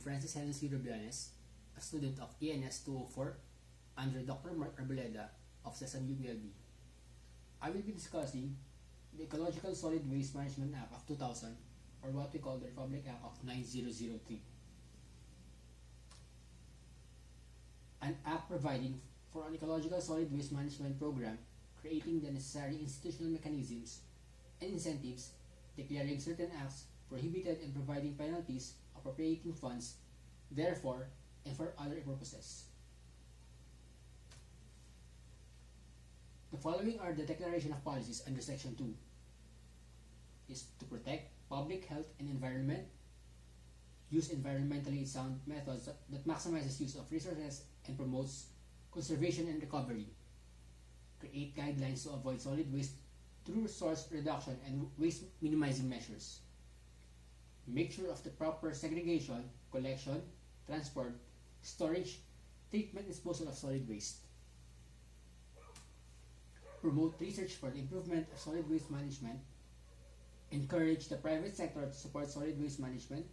Francis Henry Rubianes, a student of ENS 204 under Dr. Mark Arboleda of SESAM UPLB. I will be discussing the Ecological Solid Waste Management Act of 2000, or what we call the Republic Act of 9003. An act providing for an ecological solid waste management program, creating the necessary institutional mechanisms and incentives, declaring certain acts prohibited and providing penalties, appropriating funds, therefore, and for other purposes. The following are the declaration of policies under Section 2. Is to protect public health and environment, use environmentally sound methods that maximizes use of resources and promotes conservation and recovery, create guidelines to avoid solid waste through resource reduction and waste minimizing measures, make sure of the proper segregation, collection, transport, storage, treatment, and disposal of solid waste, promote research for the improvement of solid waste management, encourage the private sector to support solid waste management,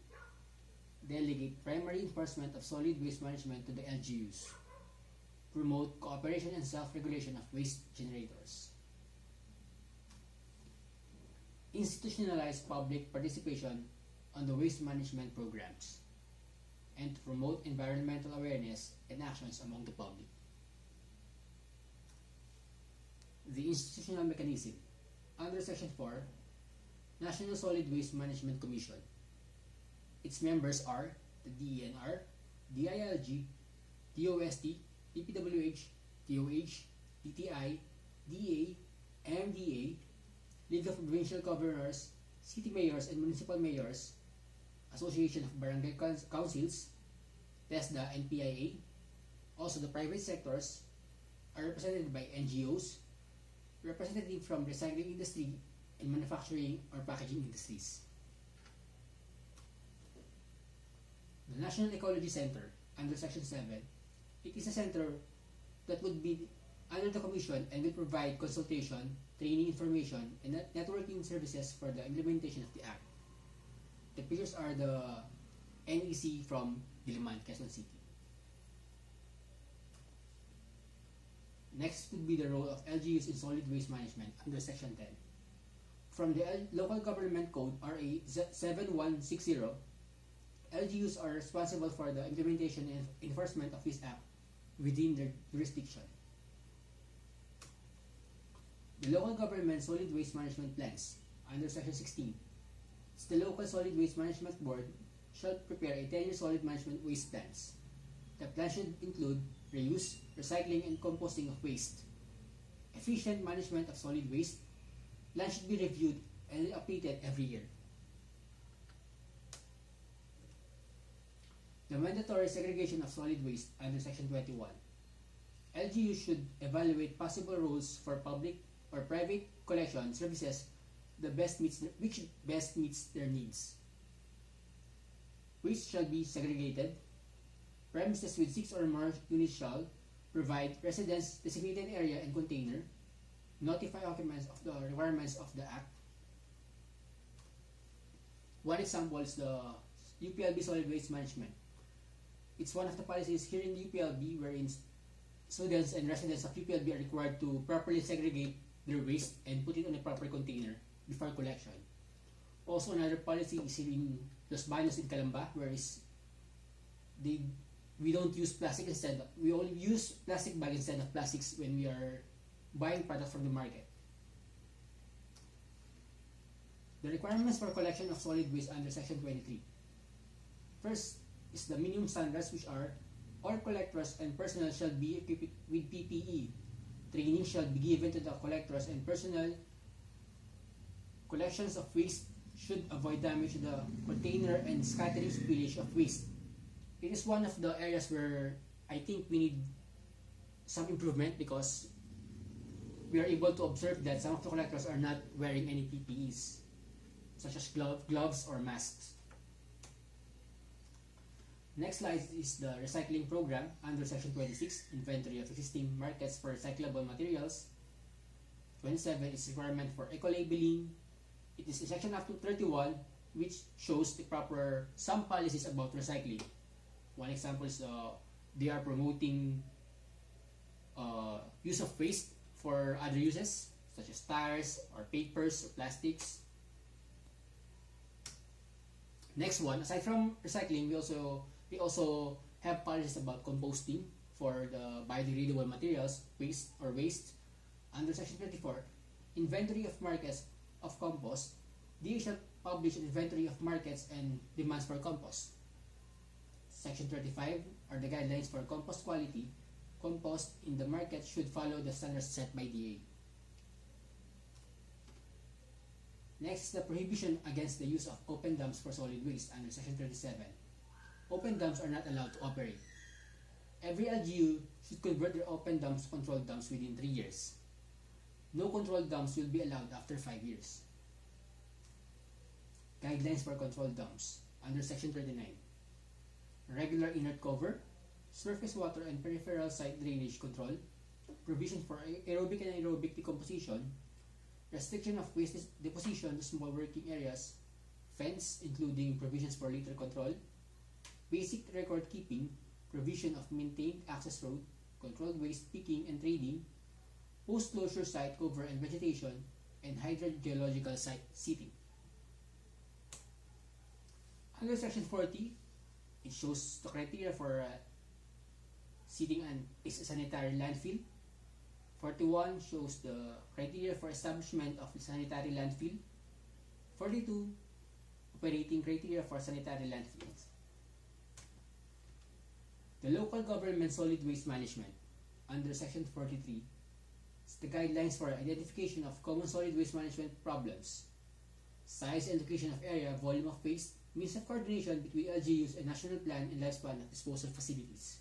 delegate primary enforcement of solid waste management to the LGUs, promote cooperation and self-regulation of waste generators, institutionalize public participation on the waste management programs, and to promote environmental awareness and actions among the public. The institutional mechanism. Under Section 4, National Solid Waste Management Commission. Its members are the DENR, DILG, DOST, DPWH, DOH, DTI, DA, MDA, League of Provincial Governors, City Mayors and Municipal Mayors, Association of Barangay Councils, TESDA and PIA. Also, the private sectors are represented by NGOs, representatives from recycling industry and manufacturing or packaging industries. The National Ecology Center, under Section 7, it is a center that would be under the Commission and will provide consultation, training information, and networking services for the implementation of the Act. The pictures are the NEC from Diliman, Quezon City. Next would be the role of LGUs in solid waste management under Section 10. From the Local Government Code RA 7160, LGUs are responsible for the implementation and enforcement of this Act within their jurisdiction. The Local Government Solid Waste Management Plans under Section 16. The Local Solid Waste Management Board shall prepare a 10-year solid management waste plans. The plan should include reuse, recycling, and composting of waste, efficient management of solid waste. Plans should be reviewed and updated every year. The mandatory segregation of solid waste under Section 21. LGU should evaluate possible roles for public or private collection services which best meets their needs. Waste shall be segregated. Premises with 6 or more units shall provide residents designated area and container, notify occupants of the requirements of the Act. One example is the UPLB Solid Waste Management. It's one of the policies here in the UPLB wherein students and residents of UPLB are required to properly segregate their waste and put it on a proper container before collection. Also, another policy is here in Los Baños in Calamba, where we don't use plastic we only use plastic bag instead of plastics when we are buying products from the market. The requirements for collection of solid waste under Section 23. First is the minimum standards, which are all collectors and personnel shall be equipped with PPE. Training shall be given to the collectors and personnel. Collections of waste should avoid damage to the container and scattering spillage of waste. It is one of the areas where I think we need some improvement because we are able to observe that some of the collectors are not wearing any PPEs, such as gloves or masks. Next slide is the recycling program under Section 26, inventory of existing markets for recyclable materials. 27 is requirement for eco-labeling. It is in Section up to 31, which shows the proper some policies about recycling. One example is they are promoting use of waste for other uses, such as tires or papers or plastics. Next one, aside from recycling, we also have policies about composting for the biodegradable materials, waste. Under Section 24, inventory of markets of compost, they shall publish an inventory of markets and demands for compost. Section 35 are the guidelines for compost quality. Compost in the market should follow the standards set by DA. Next is the prohibition against the use of open dumps for solid waste under Section 37. Open dumps are not allowed to operate. Every LGU should convert their open dumps to controlled dumps within 3 years. No controlled dumps will be allowed after 5 years. Guidelines for controlled dumps under Section 39. Regular inert cover, surface water and peripheral site drainage control, provision for aerobic and anaerobic decomposition, restriction of waste deposition to small working areas, fence including provisions for litter control, basic record keeping, provision of maintained access road, controlled waste picking and trading, post-closure site cover and vegetation, and hydrogeological site seating. Under Section 40, it shows the criteria for seating a sanitary landfill. 41 shows the criteria for establishment of sanitary landfill. 42, operating criteria for sanitary landfills. The local government solid waste management under Section 43 is the guidelines for identification of common solid waste management problems, size and location of area, volume of waste, means of coordination between LGUs and national plan and lifespan of disposal facilities.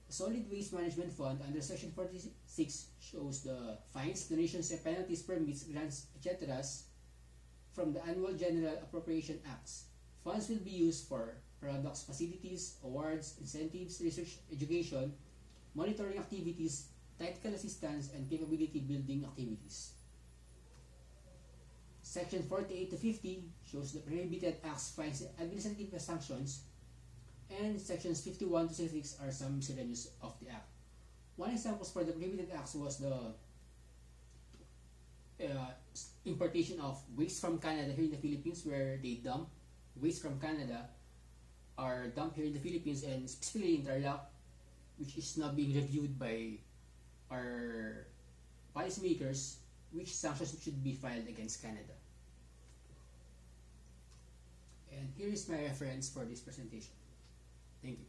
The Solid Waste Management Fund under Section 46 shows the fines, donations, and penalties, permits, grants, etc. from the Annual General Appropriation Acts. Funds will be used for products, facilities, awards, incentives, research, education, monitoring activities, technical assistance, and capability building activities. Section 48 to 50 shows the prohibited acts, fines, and administrative sanctions, and sections 51 to 66 are some miscellaneous of the act. One example for the prohibited acts was the importation of waste from Canada here in the Philippines, where they dump waste from Canada are dumped here in the Philippines, and specifically in Tarlac, which is now being reviewed by our policymakers, which sanctions should be filed against Canada. And here is my reference for this presentation. Thank you.